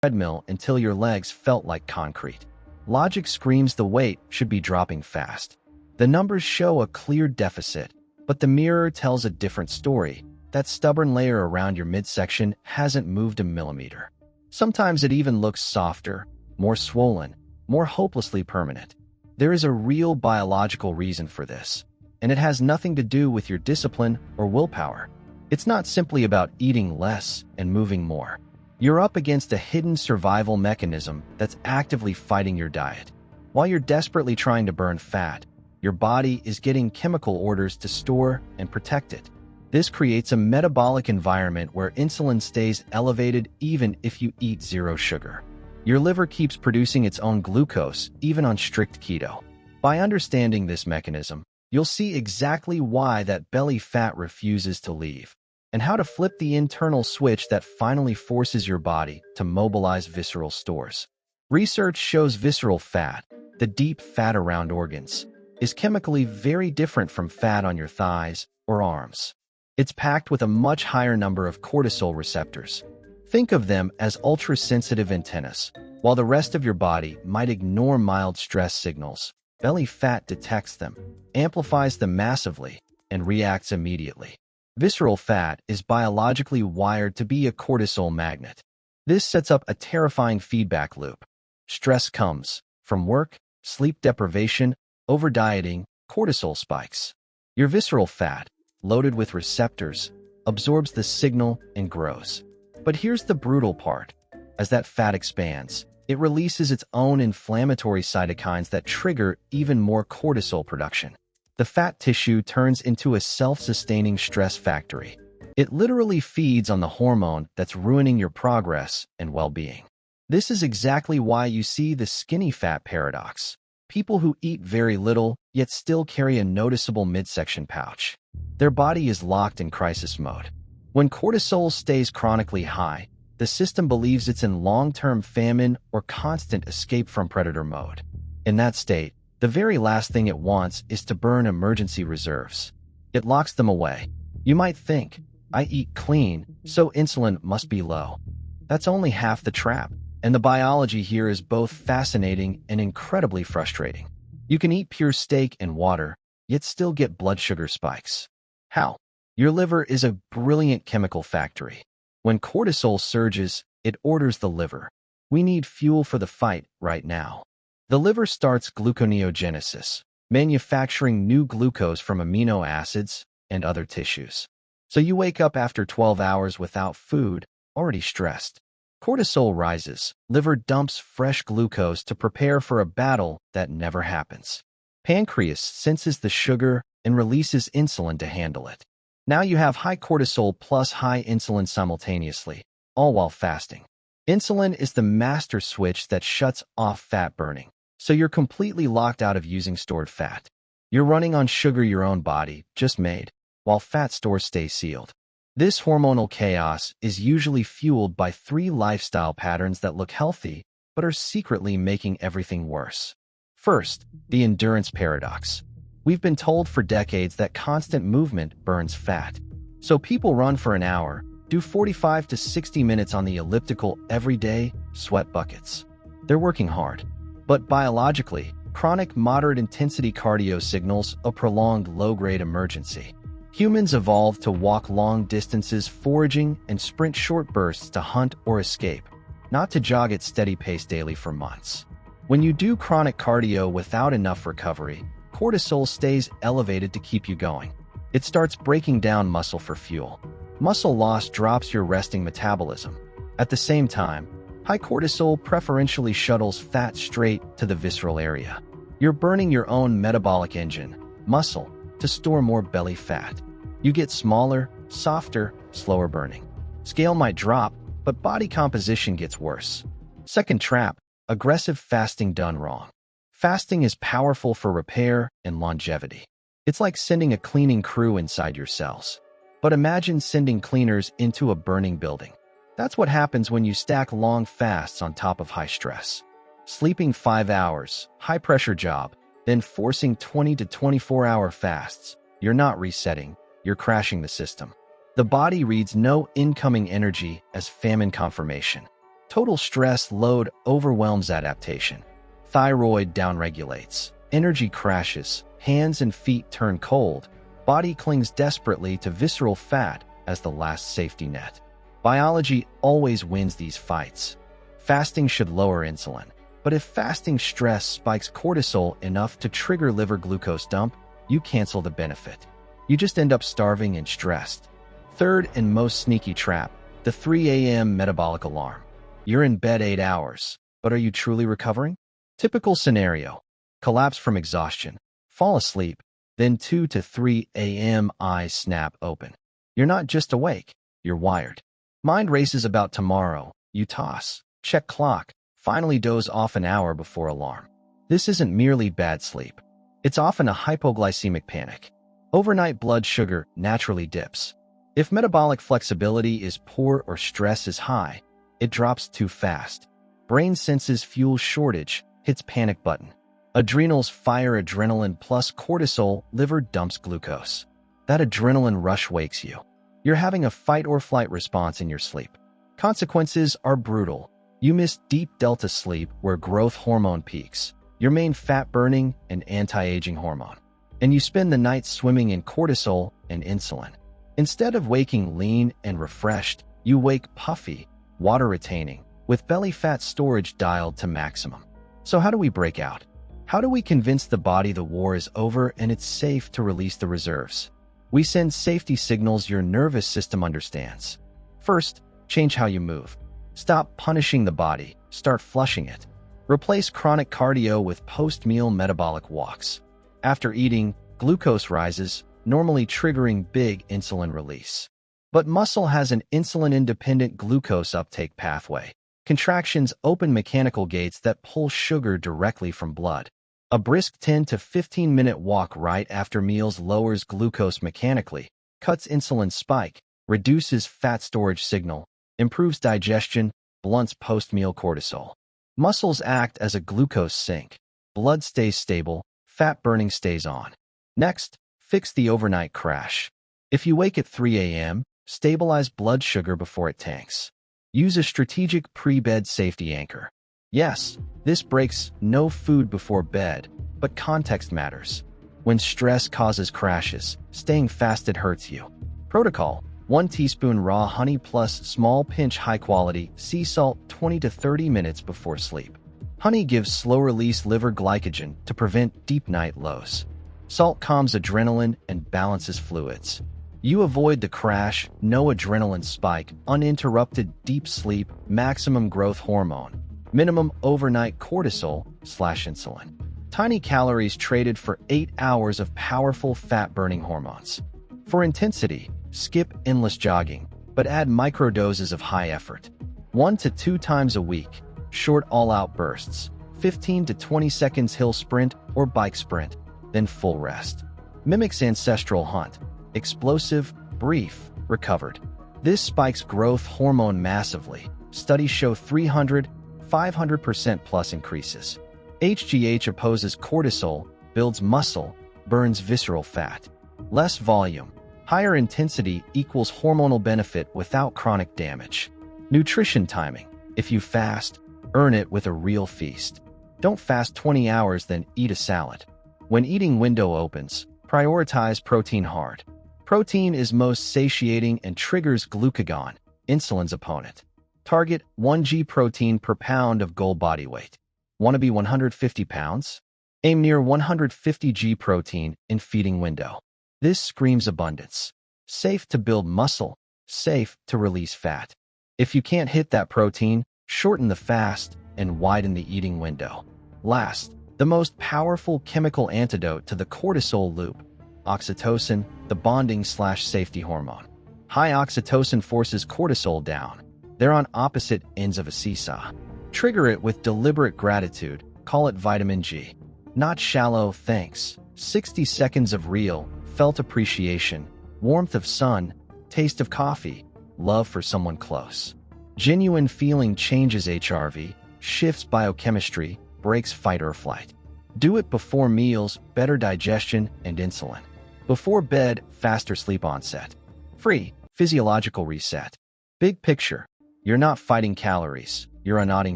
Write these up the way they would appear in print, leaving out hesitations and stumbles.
treadmill until your legs felt like concrete. Logic screams the weight should be dropping fast. The numbers show a clear deficit, but the mirror tells a different story. That stubborn layer around your midsection hasn't moved a millimeter. Sometimes it even looks softer, more swollen, more hopelessly permanent. There is a real biological reason for this, and it has nothing to do with your discipline or willpower. It's not simply about eating less and moving more. You're up against a hidden survival mechanism that's actively fighting your diet. While you're desperately trying to burn fat, your body is getting chemical orders to store and protect it. This creates a metabolic environment where insulin stays elevated even if you eat zero sugar. Your liver keeps producing its own glucose even on strict keto. By understanding this mechanism, you'll see exactly why that belly fat refuses to leave, and how to flip the internal switch that finally forces your body to mobilize visceral stores. Research shows visceral fat, the deep fat around organs, is chemically very different from fat on your thighs or arms. It's packed with a much higher number of cortisol receptors. Think of them as ultra-sensitive antennas. While the rest of your body might ignore mild stress signals, belly fat detects them, amplifies them massively, and reacts immediately. Visceral fat is biologically wired to be a cortisol magnet. This sets up a terrifying feedback loop. Stress comes from work, sleep deprivation, over-dieting, cortisol spikes. Your visceral fat, loaded with receptors, absorbs the signal and grows. But here's the brutal part. As that fat expands, it releases its own inflammatory cytokines that trigger even more cortisol production. The fat tissue turns into a self-sustaining stress factory. It literally feeds on the hormone that's ruining your progress and well-being. This is exactly why you see the skinny fat paradox. People who eat very little, yet still carry a noticeable midsection pouch. Their body is locked in crisis mode. When cortisol stays chronically high, the system believes it's in long-term famine or constant escape from predator mode. In that state, the very last thing it wants is to burn emergency reserves. It locks them away. You might think, I eat clean, so insulin must be low. That's only half the trap, and the biology here is both fascinating and incredibly frustrating. You can eat pure steak and water, yet still get blood sugar spikes. How? Your liver is a brilliant chemical factory. When cortisol surges, it orders the liver. We need fuel for the fight right now. The liver starts gluconeogenesis, manufacturing new glucose from amino acids and other tissues. So you wake up after 12 hours without food, already stressed. Cortisol rises, liver dumps fresh glucose to prepare for a battle that never happens. Pancreas senses the sugar and releases insulin to handle it. Now you have high cortisol plus high insulin simultaneously, all while fasting. Insulin is the master switch that shuts off fat burning, so you're completely locked out of using stored fat. You're running on sugar your own body just made, while fat stores stay sealed. This hormonal chaos is usually fueled by 3 lifestyle patterns that look healthy, but are secretly making everything worse. First, the endurance paradox. We've been told for decades that constant movement burns fat. So people run for an hour, do 45 to 60 minutes on the elliptical every day, sweat buckets. They're working hard. But biologically, chronic moderate-intensity cardio signals a prolonged low-grade emergency. Humans evolved to walk long distances foraging and sprint short bursts to hunt or escape, not to jog at steady pace daily for months. When you do chronic cardio without enough recovery, cortisol stays elevated to keep you going. It starts breaking down muscle for fuel. Muscle loss drops your resting metabolism. At the same time, high cortisol preferentially shuttles fat straight to the visceral area. You're burning your own metabolic engine, muscle, to store more belly fat. You get smaller, softer, slower burning. Scale might drop, but body composition gets worse. Second trap, aggressive fasting done wrong. Fasting is powerful for repair and longevity. It's like sending a cleaning crew inside your cells. But imagine sending cleaners into a burning building. That's what happens when you stack long fasts on top of high stress. Sleeping 5 hours, high-pressure job, then forcing 20 to 24-hour fasts. You're not resetting, you're crashing the system. The body reads no incoming energy as famine confirmation. Total stress load overwhelms adaptation. Thyroid downregulates. Energy crashes. Hands and feet turn cold. Body clings desperately to visceral fat as the last safety net. Biology always wins these fights. Fasting should lower insulin. But if fasting stress spikes cortisol enough to trigger liver glucose dump, you cancel the benefit. You just end up starving and stressed. Third and most sneaky trap, the 3 a.m. metabolic alarm. You're in bed 8 hours, but are you truly recovering? Typical scenario: collapse from exhaustion, fall asleep, then 2 to 3 a.m. eyes snap open. You're not just awake, you're wired. Mind races about tomorrow, you toss, check clock, finally doze off an hour before alarm. This isn't merely bad sleep. It's often a hypoglycemic panic. Overnight blood sugar naturally dips. If metabolic flexibility is poor or stress is high, it drops too fast. Brain senses fuel shortage, hits panic button. Adrenals fire adrenaline plus cortisol, liver dumps glucose. That adrenaline rush wakes you. You're having a fight or flight response in your sleep. Consequences are brutal. You miss deep delta sleep where growth hormone peaks, your main fat-burning and anti-aging hormone. And you spend the night swimming in cortisol and insulin. Instead of waking lean and refreshed, you wake puffy, water-retaining, with belly fat storage dialed to maximum. So how do we break out? How do we convince the body the war is over and it's safe to release the reserves? We send safety signals your nervous system understands. First, change how you move. Stop punishing the body, start flushing it. Replace chronic cardio with post-meal metabolic walks. After eating, glucose rises, normally triggering big insulin release. But muscle has an insulin-independent glucose uptake pathway. Contractions open mechanical gates that pull sugar directly from blood. A brisk 10 to 15-minute walk right after meals lowers glucose mechanically, cuts insulin spike, reduces fat storage signal, improves digestion, blunts post-meal cortisol. Muscles act as a glucose sink. Blood stays stable, fat burning stays on. Next, fix the overnight crash. If you wake at 3 a.m., stabilize blood sugar before it tanks. Use a strategic pre-bed safety anchor. Yes, this breaks no food before bed, but context matters. When stress causes crashes, staying fasted hurts you. Protocol: 1 teaspoon raw honey plus small pinch high-quality sea salt 20 to 30 minutes before sleep. Honey gives slow-release liver glycogen to prevent deep night lows. Salt calms adrenaline and balances fluids. You avoid the crash, no adrenaline spike, uninterrupted deep sleep, maximum growth hormone, minimum overnight cortisol/insulin. Tiny calories traded for 8 hours of powerful fat-burning hormones. For intensity, skip endless jogging, but add microdoses of high effort. 1 to 2 times a week, short all-out bursts, 15 to 20 seconds hill sprint or bike sprint, then full rest. Mimics ancestral hunt. Explosive, brief, recovered. This spikes growth hormone massively. Studies show 300, 500% plus increases. HGH opposes cortisol, builds muscle, burns visceral fat. Less volume, higher intensity equals hormonal benefit without chronic damage. Nutrition timing. If you fast, earn it with a real feast. Don't fast 20 hours then eat a salad. When eating window opens, prioritize protein hard. Protein is most satiating and triggers glucagon, insulin's opponent. Target 1 g protein per pound of goal body weight. Want to be 150 pounds? Aim near 150 g protein in feeding window. This screams abundance. Safe to build muscle, safe to release fat. If you can't hit that protein, shorten the fast and widen the eating window. Last, the most powerful chemical antidote to the cortisol loop: oxytocin, the bonding/safety hormone. High oxytocin forces cortisol down. They're on opposite ends of a seesaw. Trigger it with deliberate gratitude. Call it vitamin G. Not shallow thanks. 60 seconds of real, felt appreciation, warmth of sun, taste of coffee, love for someone close. Genuine feeling changes HRV, shifts biochemistry, breaks fight or flight. Do it before meals, better digestion and insulin. Before bed, faster sleep onset. Free, physiological reset. Big picture. You're not fighting calories. You're unknotting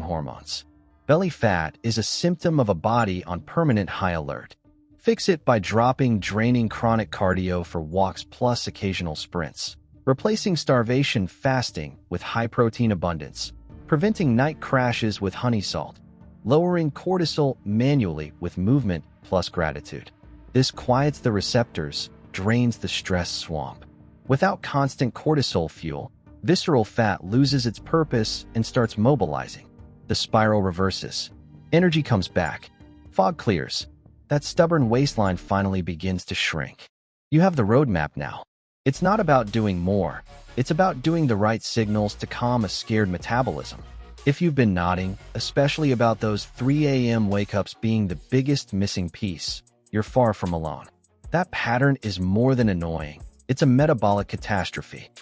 hormones. Belly fat is a symptom of a body on permanent high alert. Fix it by dropping draining chronic cardio for walks plus occasional sprints, replacing starvation fasting with high-protein abundance, preventing night crashes with honey salt, lowering cortisol manually with movement plus gratitude. This quiets the receptors, drains the stress swamp. Without constant cortisol fuel, visceral fat loses its purpose and starts mobilizing. The spiral reverses. Energy comes back. Fog clears. That stubborn waistline finally begins to shrink. You have the roadmap now. It's not about doing more. It's about doing the right signals to calm a scared metabolism. If you've been nodding, especially about those 3 a.m. wake-ups being the biggest missing piece, you're far from alone. That pattern is more than annoying. It's a metabolic catastrophe.